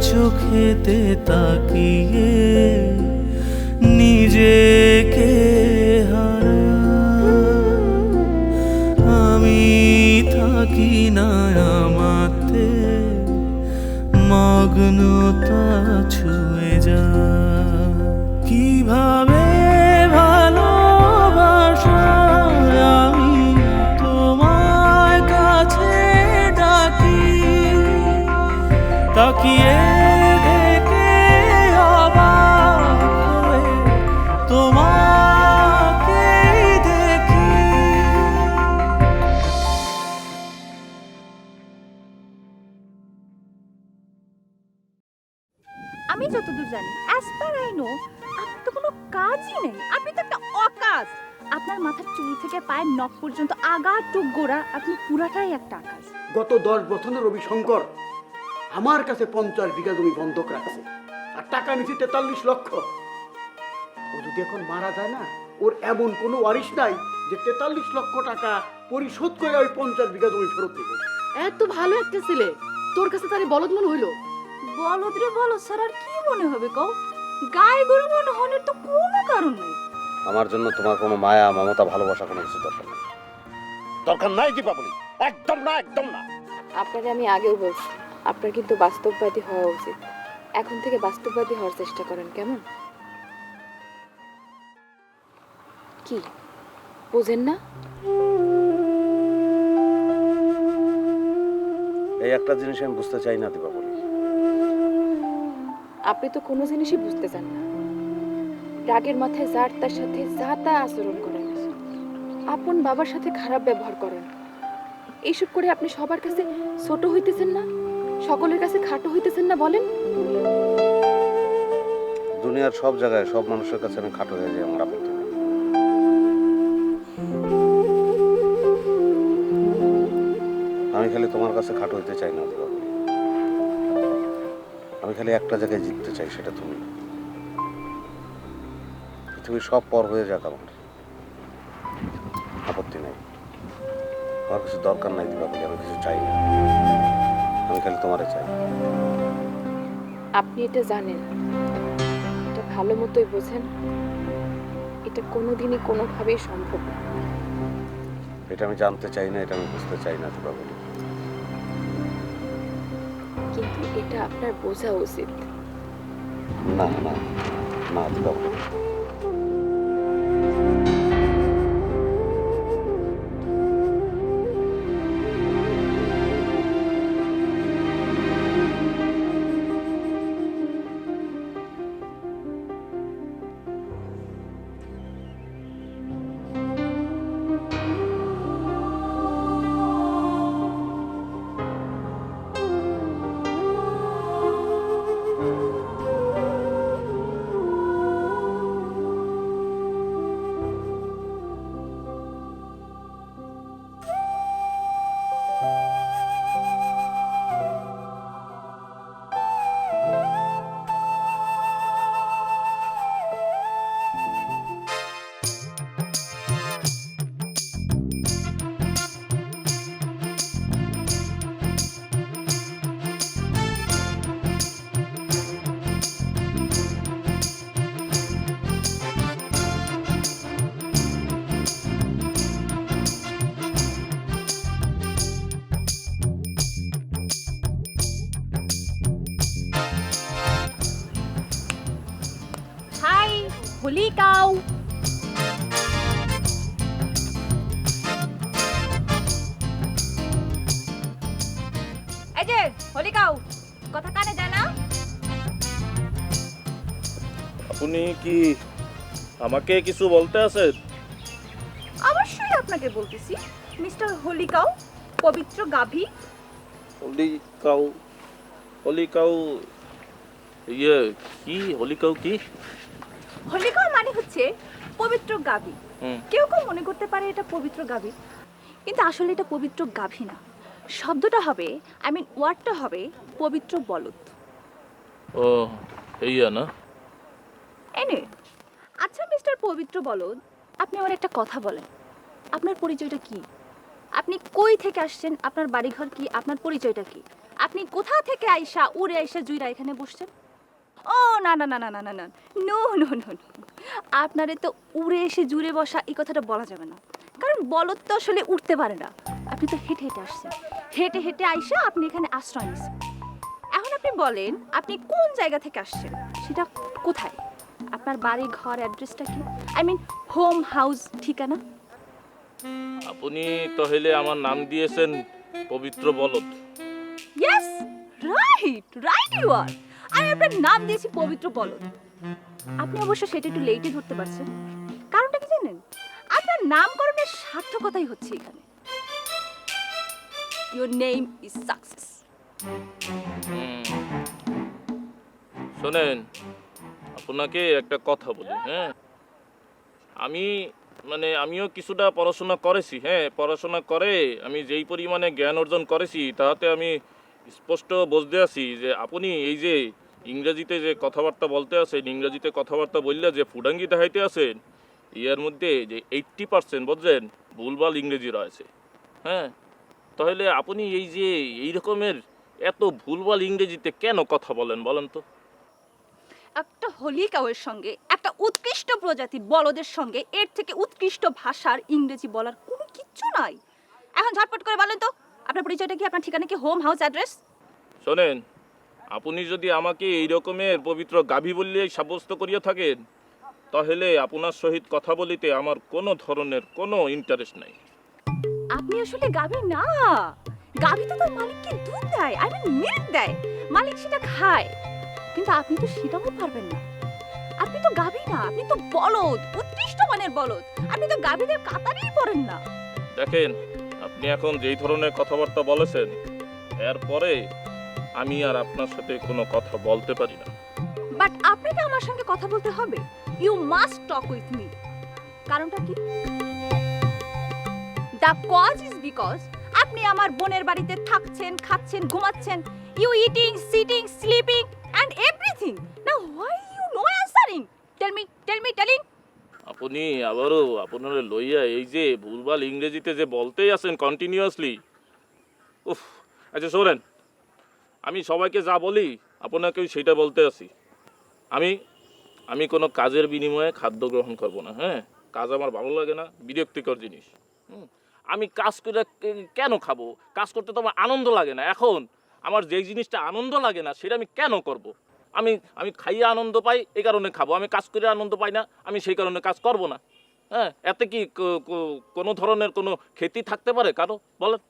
চোখেতে তাকিয়ে নিজেকে আমি থাকি না আমাতে মগ্নতা ছুঁয়ে যা কিভাবে ভালোবাসায় আমি তোমার কাছে ডাকি তাকিয়ে দেখে অবাক হয়ে তোমাকে দেখি। আমি যতদূর জানি অ্যাজ পার আই নো আপনার তো কোনো কাজই নেই, আপনি তো একটা অকাজ। আপনার মাথার চুল থেকে পায়ের নখ পর্যন্ত আগা টুক গোড়া আপনি পুরাটাই একটা আকাশ। গত 10 বছরে রবি শঙ্কর আমার কাছে 50 বিঘা জমি বন্ধক রাখছে আর টাকা নিচ্ছে 43 লক্ষ। ও যদি এখন মারা যায় না, ওর এমন কোনো ওয়ারিশ নাই যে 43 লক্ষ টাকা পরিশোধ করে ওই 50 বিঘা জমি ফেরত দেবে। এত ভালো একটা ছেলে, তোর কাছে তারে বলদ মনে হইলো? বলদ রে বলদ স্যার, আর কি মনে হবে কও? গায়ে গরু মনে হওয়ার তো কোনো কারণ নেই। আমার জন্য তোমার কোনো মায়া মমতা ভালোবাসা কোনো কিছু দরকার নেই, দরকার নাই দীপাবলি, একদম না, একদম না। আপনাকে আমি আগেও বলছি, আপনার কিন্তু বাস্তববাদী হওয়া উচিত। এখন থেকে বাস্তববাদী হওয়ার চেষ্টা করেন, কেমন? কি বুঝেন না? এই একটা জিনিস আমি বুঝতে চাই না দীপাবলি। আপনি তো কোনো জিনিসই বুঝতে চান না। রাগের মাথায় যার তার সাথে যা তা আচরণ করেন, আপন বাবার সাথে খারাপ ব্যবহার করেন। এইসব করে আপনি সবার কাছে ছোট হইতেছেন না, সকলের কাছে খাটো হইতেছেন না? বলেন। দুনিয়ার সব জায়গায় সব মানুষের কাছে আমি খাটো হয়ে যাই, আমার আপত্তি নেই। আমি খালি তোমার কাছে খাটো হইতে চাই না দীপাবলি। আমি খালি একটা জায়গায় জিততে চাই, সেটা তুমি। পৃথিবীর সব পর হয়ে যাক, আমার আপত্তি নেই। আমার কিছু দরকার নাই দীপাবলি, আমি কিছু চাই না। আমি খালি তোমারে চাই। আপনি এটা জানেন, এটা ভালো মতোই বোঝেন, এটা কোনোদিনই কোনোভাবেই সম্ভব না। এটা আমি জানতে চাই না, এটা আমি বুঝতে চাই না দীপাবলি। কিন্তু এটা আপনার বোঝা উচিত। না না না দীপাবলি। হোলি কাউ। এই যে হোলি কাউ, কথা কানে যায় না? আপনি কি আমাকে কিছু বলতে আছেন? অবশ্যই আপনাকে বলতেছি, মিস্টার হোলি কাউ, পবিত্র গাভী। হোলি কাউ ইয়ে কি? হোলি কাউ কি? হোলি কাউ মানে হচ্ছে পবিত্র গাভী। কেউ কেউ মনে করতে পারে এটা পবিত্র গাভী, কিন্তু আসলে এটা পবিত্র গাভী না। শব্দটা হবে, ওয়ার্ডটা হবে পবিত্র বলদ। ও এইয়া না? এনে আচ্ছা মিস্টার পবিত্র বলদ, আপনি আমার একটা কথা বলেন, আপনার পরিচয়টা কি? আপনি কই থেকে আসছেন? আপনার বাড়িঘর কি? আপনার পরিচয়টা কি? আপনি কোথা থেকে আইসা উড়ে আইসা জুইরা এখানে বসছেন? ও না না না না না না না, নো নো নো নো, আপনারে তো উড়ে এসে জুড়ে বসা এই কথাটা বলা যাবে না, কারণ বলদ তো আসলে উঠতে পারে না। আপনি তো হেঁটে হেঁটে আসছেন, হেঁটে হেঁটে আইসা আপনি এখানে আশ্রয় নিয়েছেন। এখন আপনি বলেন আপনি কোন জায়গা থেকে আসছেন, সেটা কোথায়, আপনার বাড়ি ঘর অ্যাড্রেসটা কি, আই মিন হোম হাউস ঠিকানা? আপনি তাহলে আমার নাম দিয়েছেন পবিত্র বলদ। Yes, right right you are. আমি আপনার নাম দিয়েছি পবিত্র বলদ। আপনি অবশ্য সেটা একটু লেটে ধরতে পারছেন, কারণটা কি জানেন? আপনার নামকরণের সার্থকতাই হচ্ছে এখানে। Your name is success. শোনেন, আপনাকে একটা কথা বলি, হ্যাঁ, আমিও কিছুটা পড়াশোনা করেছি, হ্যাঁ, পড়াশোনা করে আমি যেই পরিমাণে জ্ঞান অর্জন করেছি তাতে আমি স্পষ্ট বুঝতে আছি যে আপনি এই যে ইংরেজিতে যে কথাবার্তা বলতে আছেন, ইংরেজিতে কথাবার্তা বললে যে ফুডাঙ্গি দেখাইতে আছেন, এর মধ্যে যে 80% বুঝছেন ভুলভাল ইংরেজি রয়েছে, হ্যাঁ। তাহলে আপনি এই যে এই রকমের এত ভুলভাল ইংরেজিতে কেন কথা বলেন বলেন তো? একটা হোলি কাউয়ের সঙ্গে একটা উৎকৃষ্ট প্রজাতির বলদের সঙ্গে এর থেকে উৎকৃষ্ট ভাষার ইংরেজি বলার কোনো কিচ্ছু নাই। এখন ঝটপট করে বলেন তো, আপনার পরিচয়টা কি, আপনার ঠিকানা কি, হোম হাউস অ্যাড্রেস? শোনেন, আপনি যদি আমাকে এই রকমের পবিত্র গাভী বললে সাব্যস্ত করিয়া থাকেন, তাহলে আপনার সহিত কথা বলিতে আমার কোনো ধরনের কোনো ইন্টারেস্ট নাই। আপনি আসলে গাভী না, গাভী তো তার মালিককে দুধ দেয়, আই মিন মিল্ক দেয়, মালিক সেটা খায়, কিন্তু আপনি তো সেটাও পারবেন না। আপনি তো গাভী না, আপনি তো বলদ, উৎকৃষ্ট মানের বলদ। আপনি তো গাভীদের কাতারেই পড়েন না। দেখেন, আপনি এখন যেই ধরনের কথাবার্তা বলেছেন, এরপরে আমি আর আপনার সাথে কোনো কথা বলতে পারি না। বাট আপনাকে আমার সঙ্গে কথা বলতে হবে। You must talk with me. কারণটা কি? দ্য কজ ইজ বিকজ আপনি আমার বোনের বাড়িতে থাকছেন, খাচ্ছেন, ঘুমাচ্ছেন, you eating, sitting, sleeping and everything. Now why you no answering? Tell me telling. আপনি আবারও আপনার লইয়া এই যে ভুলভাল ইংরেজিতে যে বলতেই আছেন কন্টিনিউয়াসলি, উফ। আচ্ছা শোনেন, আমি সবাইকে যা বলি আপনাকেও সেটা বলতে আছি। আমি কোনো কাজের বিনিময়ে খাদ্য গ্রহণ করব না, হ্যাঁ। কাজ আমার ভালো লাগে না, বিরক্তিকর জিনিস। আমি কাজ করে কেন খাবো? কাজ করতে তো আমার আনন্দ লাগে না। এখন আমার যেই জিনিসটা আনন্দ লাগে না সেটা আমি কেন করব? আমি খাইয়ে আনন্দ পাই, এই কারণে খাবো। আমি কাজ করে আনন্দ পাই না, আমি সেই কারণে কাজ করব না, হ্যাঁ। এতে কি কোনো ধরনের কোনো ক্ষতি থাকতে পারে কারো বলেন?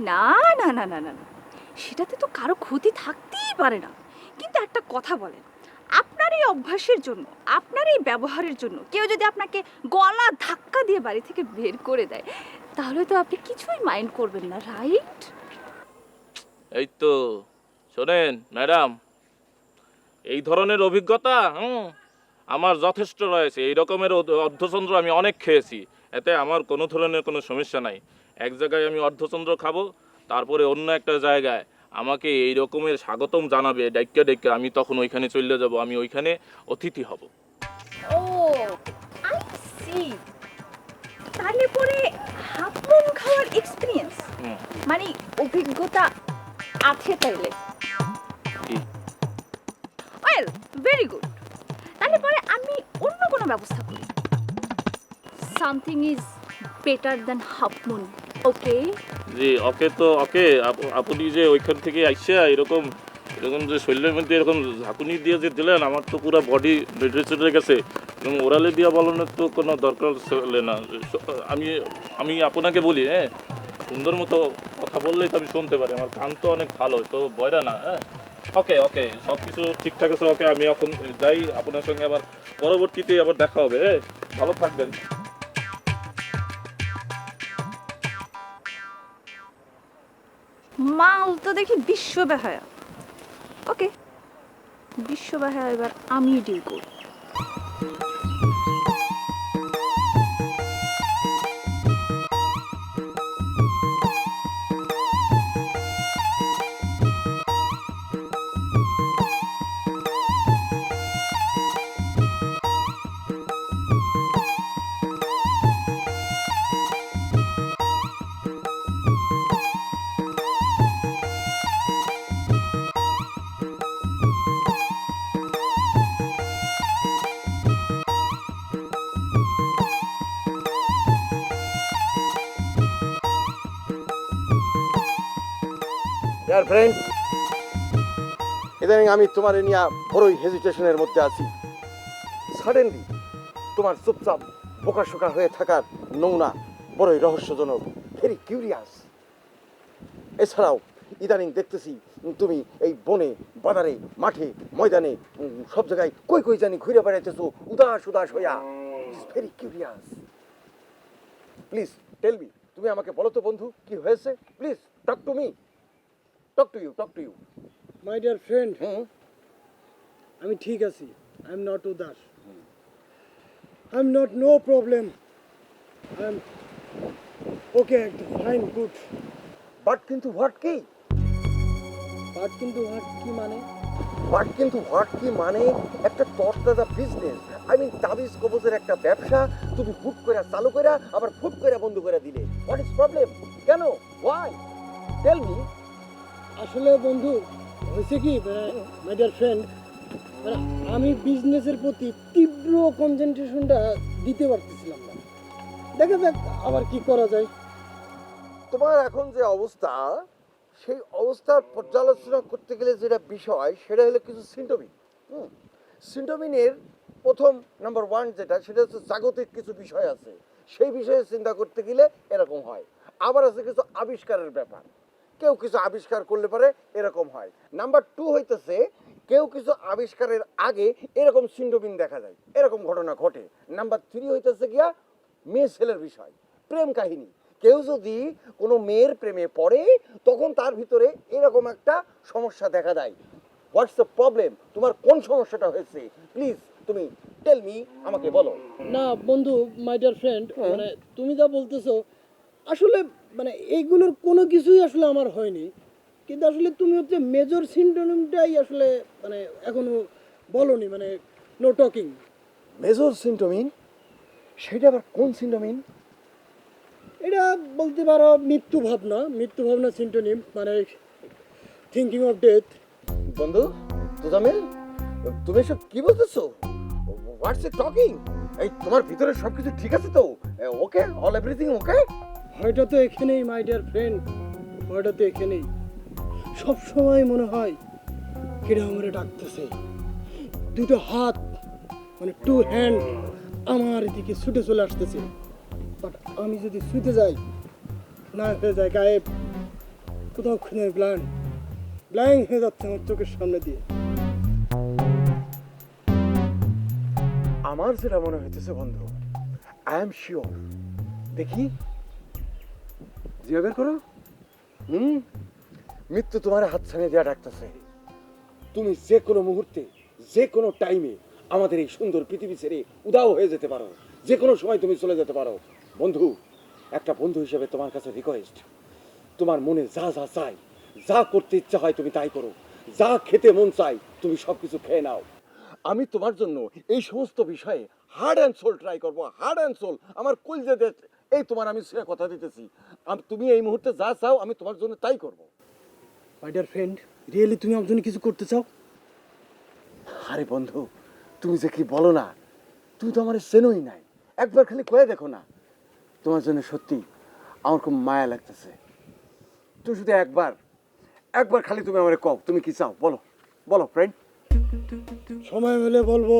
না না না না না না, সেটাতে তো কারো ক্ষতি থাকতেই পারে না। কিন্তু একটা কথা বলেন, আপনার এই অভ্যাসের জন্য, আপনার এই ব্যবহারের জন্য কেউ যদি আপনাকে গলা ধাক্কা দিয়ে বাড়ি থেকে বের করে দেয়, তাহলে তো আপনি কিছুই মাইন্ড করবেন না, রাইট? এই তো শোনেন ম্যাডাম, এই ধরনের অভিজ্ঞতা আমার যথেষ্ট রয়েছে। এই রকমের অর্ধচন্দ্র আমি অনেক খেয়েছি, এতে আমার কোনো ধরনের কোনো সমস্যা নাই। এক জায়গায় আমি অর্ধচন্দ্র খাবো, তারপরে অন্য একটা জায়গায় আমাকে এই রকমের স্বাগতম জানাবে ডাইক্কা ডাইক্কা, আমি তখন ওইখানে চলে যাব, আমি ওইখানে অতিথি হব। Oh I see. তাহলে পরে হাফলং খাওয়ার এক্সপেরিয়েন্স, মানে অভিজ্ঞতা আছে তাইলে? Well, very good. তাহলে পরে আমি অন্য কোনো ব্যবস্থা করি। Something is better than half moon, okay? জি ওকে। তো ওকে, আপনি যে ওইখান থেকে আইসা এরকম যে শরীরের মধ্যে এরকম ঝাঁকুনি দিয়ে যে দিলেন, আমার তো পুরো বডি চলে গেছে। এবং ওরালে দিয়া বলানোর তো কোনো দরকার ছিল না। আমি আপনাকে বলি, হ্যাঁ, সুন্দর মতো কথা বললেই তো আমি শুনতে পারি, আমার কান তো অনেক ভালো, তো বয়রা না, হ্যাঁ। ওকে ওকে, সব কিছু ঠিকঠাক আছে। ওকে, আমি এখন যাই, আপনার সঙ্গে আবার পরবর্তীতে আবার দেখা হবে, হ্যাঁ। ভালো থাকবেন। মাল তো দেখি বিশ্ববেহায়া। ওকে, বিশ্ববেহায়া এবার আমি ডিল করব। ডিয়ার ফ্রেন্ড, ইদানিং আমি তোমার নিয়ে বড়ই হেজিটেশনের মধ্যে আছি। সাডেনলি তোমার চুপচাপ বোকাশোকা হয়ে থাকার নমুনা বড়ই রহস্যজনক, ভেরি কিউরিয়াস। এছাড়াও ইদানিং দেখতেছি তুমি এই বনে বাজারে মাঠে ময়দানে সব জায়গায় কই কই জানি ঘুরে বেড়াইতেছো উদাস উদাস হইয়া। Very curious. Please tell me, তুমি আমাকে বলো তো বন্ধু কি হয়েছে। Please talk to me, talk to you. My dear friend, hmm, আমি ঠিক আছি। আই এম নট উদাস, I am not no problem, I am okay, fine, good. But কিন্তু হোয়াট কি? বাট কিন্তু হোয়াট কি মানে? বাট কিন্তু হোয়াট কি মানে একটা তরতাজা বিজনেস, আই মিন তাবিজ কবজের একটা ব্যবসা তুমি হুট করে চালু করে আবার ফুট করে বন্ধ করে দিলে। What is problem? কেন? হোয়াই? Tell me. আসলে বন্ধু হয়েছে কি, মাই ডিয়ার ফ্রেন্ড, আমি বিজনেসের প্রতি তীব্র কনসেন্ট্রেশনটা দিতে পারতেছিলাম না। দেখা যাক আবার কি করা যায়। তোমার এখন যে অবস্থা, সেই অবস্থার পর্যালোচনা করতে গেলে যেটা বিষয় সেটা হলো কিছু সিম্পটমি। সিম্পটমিনের প্রথম নাম্বার 1 যেটা, সেটা হচ্ছে জাগতিক কিছু বিষয় আছে, সেই বিষয়ে চিন্তা করতে গেলে এরকম হয়। আবার আছে কিছু আবিষ্কারের ব্যাপার, কেউ কিছু আবিষ্কার করলে পারে এরকম হয়। নাম্বার 2 হইতেছে কেউ কিছু আবিষ্কারের আগে এরকম সিম্পটম দেখা যায়, এরকম ঘটনা ঘটে। নাম্বার 3 হইতেছে গিয়া মেয়ে ছেলের বিষয়, প্রেম কাহিনী। কেউ যদি কোনো মেয়ের প্রেমে পড়ে তখন তার ভিতরে এরকম একটা সমস্যা দেখা দেয়। What's the problem? তোমার কোন সমস্যাটা হয়েছে? প্লিজ তুমি টেল মি, আমাকে বলো। না বন্ধু, মাই ডিয়ার ফ্রেন্ড, মানে তুমি যা বলতেছো আসলে মানে এইগুলোর কোনো কিছুই আসলে আমার হয়নি, কিন্তু আসলে তুমি হচ্ছে মেজর সিম্পটমটাই আসলে মানে এখনো বলনি, মানে নো টকিং। মেজর সিম্পটমিন? সেটা আবার কোন সিম্পটমিন? এটা বলতে পারো মৃত্যু ভাবনা সিম্পটম, মানে থিঙ্কিং অফ ডেথ। বন্ধু তুজামিল, তুমি এসব কি বলতেছো? হোয়াটস ইট টকিং? এই তোমার ভিতরে সবকিছু ঠিক আছে তো? ওকে, অল এভরিথিং ওকে? হয়তো তো এখানেই মাই ডিয়ার ফ্রেন্ড, হয়তো তো এখানেই। সব সময় মনে হয় কেডা আমারে ডাকতেছে, দুটো হাত মানে 2 হ্যান্ড আমার দিকে ছুটে চলে আসতেছে। বাট আমি যদি শুতে যাই, না হয়ে যায় গায়েব, কোথাও খুঁজে ব্ল্যাঙ্ক হয়ে যাচ্ছে আমার চোখের সামনে দিয়ে। আমার যেটা মনে হইতেছে বন্ধু, আই এম শিওর, দেখি জিয়া বের করো। মৃত্যু তোমার হাত ছানিয়ে দেওয়া ডাকতেছে। তুমি যে কোনো মুহূর্তে যে কোনো টাইমে আমাদের এই সুন্দর পৃথিবী ছেড়ে উদাও হয়ে যেতে পারো, যে কোনো সময় তুমি চলে যেতে পারো। বন্ধু, একটা বন্ধু হিসেবে তোমার কাছে রিকোয়েস্ট, তোমার মনে যা যা চাই, যা করতে ইচ্ছা হয় তুমি তাই করো, যা খেতে মন চাই তুমি সব কিছু খেয়ে নাও। আমি তোমার জন্য এই সমস্ত বিষয়ে হার্ড অ্যান্ড সোল ট্রাই করবো, হার্ড অ্যান্ড সোল। আমার কলজে এই তোমার আমি সে কথা দিতেছি, তুমি এই মুহূর্তে যা চাও আমি তোমার জন্য তাই করবো। মাই ডিয়ার ফ্রেন্ড, রিয়েলি তুমি আমার জন্য কিছু করতে চাও? আরে বন্ধু, তুমি যে কি বলো না, তুমি তো আমার চেনোই নাই, একবার খালি কয়ে দেখো না। তোমার জন্য সত্যি আমার খুব মায়া লাগতেছে। তুমি শুধু একবার খালি তুমি আমারে কও তুমি কি চাও, বলো বলো ফ্রেন্ড। সময় হলে বলবো,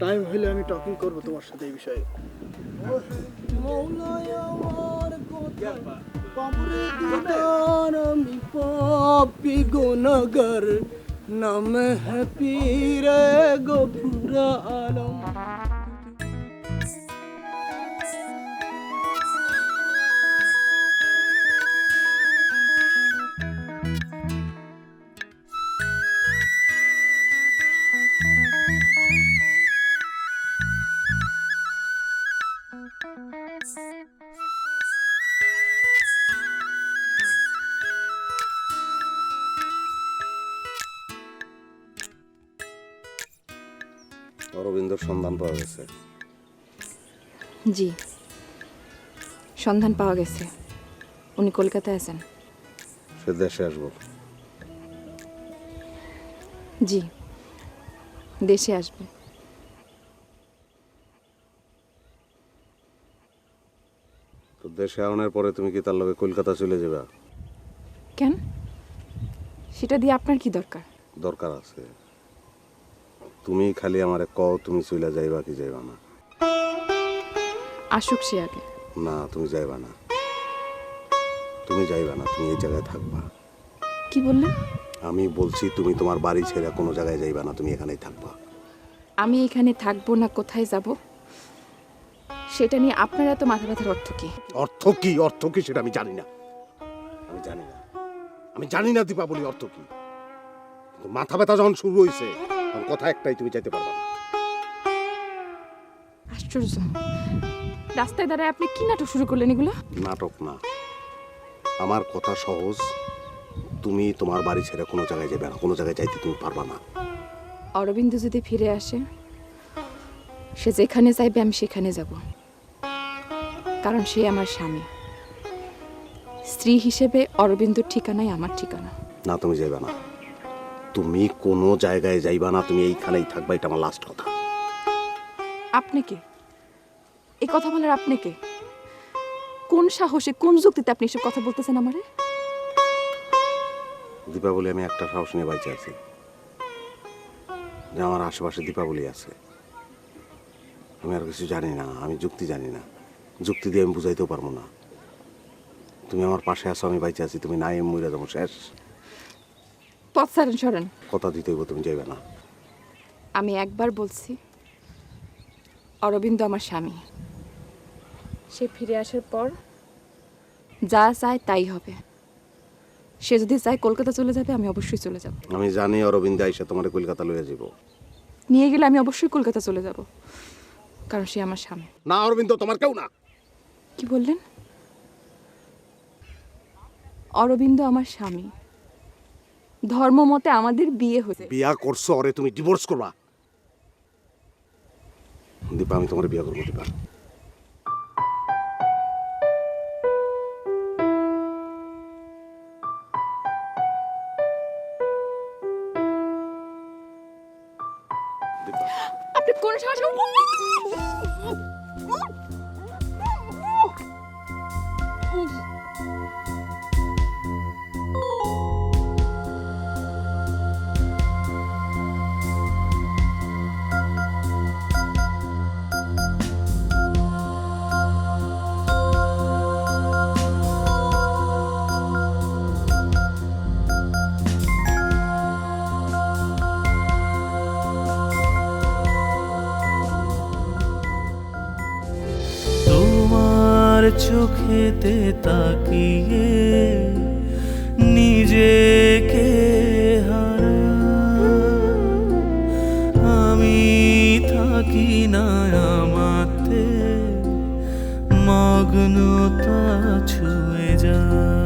টাইম হলে আমি টকিং করবো তোমার সাথে এই বিষয়ে। আমি পাপি গুনাহগার, নাম है পীরে গফুর আলম। অরবিন্দর সন্ধান পাওয়া গেছে? জি, সন্ধান পাওয়া গেছে। উনি কলকাতায় আছেন। সে দেশে আসবো? জি, দেশে আসবে। তো দেশে আনার পরে তুমি কি তার লগে কলকাতা চলে যাবে? কেন? সেটা দিয়ে আপনার কি দরকার? দরকার আছে। তুমি খালি আমারে কও তুমি চইলা যাইবা কি যাইবা না। আসুক সে আগে। না তুমি যাইবা না, তুমি যাইবা না, তুমি এই জায়গায় থাকবা। কি বললেন? আমি বলছি তুমি তোমার বাড়ি ছেড়ে কোনো জায়গায় যাইবা না, তুমি এখানেই থাকবা। আমি এখানে থাকবো না কোথায় যাব সেটা নিয়ে আপনার এত মাথা ব্যথার অর্থ কি? অর্থ কি, অর্থ কি সেটা আমি জানি না, আমি জানি না, আমি জানি না দীপাবলি অর্থ কি। কিন্তু মাথা ব্যথা যখন শুরু হয়েছে তখন কথা একটাই, তুমি যাইতে পারবা না। আশ্চর্য, রাস্তায় দাঁড়ায় আপনি কি নাটক শুরু করলেন এগুলো? নাটক না, আমার কথা সহজ। তুমি তোমার বাড়ি ছেড়ে কোনো জায়গায় যাবে না, কোনো জায়গায় যাইতে তুমি পারবা না। অরবিন্দ যদি ফিরে আসে, সে যেখানে চাইবে আমি সেখানে যাব, কারণ সে আমার স্বামী। স্ত্রী হিসেবে অরবিন্দর ঠিকানাই আমার ঠিকানা। না তুমি যাইবা না, তুমি কোনো জায়গায় যাইবা না, তুমি এইখানেই থাকবা, এটা আমার লাস্ট কথা। আপনি কে? এই কথা বলার আপনি কে? কোন সাহসে, কোন যুক্তিতে আপনি এসব কথা বলতেছেন আমারে? দীপাবলি আমি একটা সাহস নিয়ে বাইচে আছি যে আমার আশেপাশে দীপাবলি আছে। আমি আর কিছু জানি না, আমি যুক্তি জানি না, যুক্তি দিয়ে আমি বুঝাইতেও পারবো না। তুমি আমার পাশে আছো, আমি বাইচে আছি, তুমি নাই আমি মরে যাবো, শেষ। পথ ছাড়েন, সরেন। কথা দিতে হইব, তুমি যাইবে না। আমি একবার বলছি, অরবিন্দ আমার স্বামী। সে ফিরে আসার পর যা চায় তাই হবে। সে যদি চায় কলকাতা চলে যাবে, আমি অবশ্যই চলে যাব। আমি জানি অরবিন্দ আইসা তোমার কলকাতা লইয়া যাব। নিয়ে গেলে আমি অবশ্যই কলকাতা চলে যাব, কারণ সে আমার স্বামী। না অরবিন্দ তোমার কেউ না। কি বললেন? অরবিন্দ আমার স্বামী, ধর্ম মতে আমাদের বিয়ে হয়েছে। বিয়া করছো অরে, তুমি ডিভোর্স করবা। দীপা আমি তোমার বিয়া করবো দীপা। আপনি কোন সাহসে? তোমার চোখেতে তাকিয়ে নিজেকে আমি থাকি না আমাতে, মগ্নতা ছুঁয়ে যায়।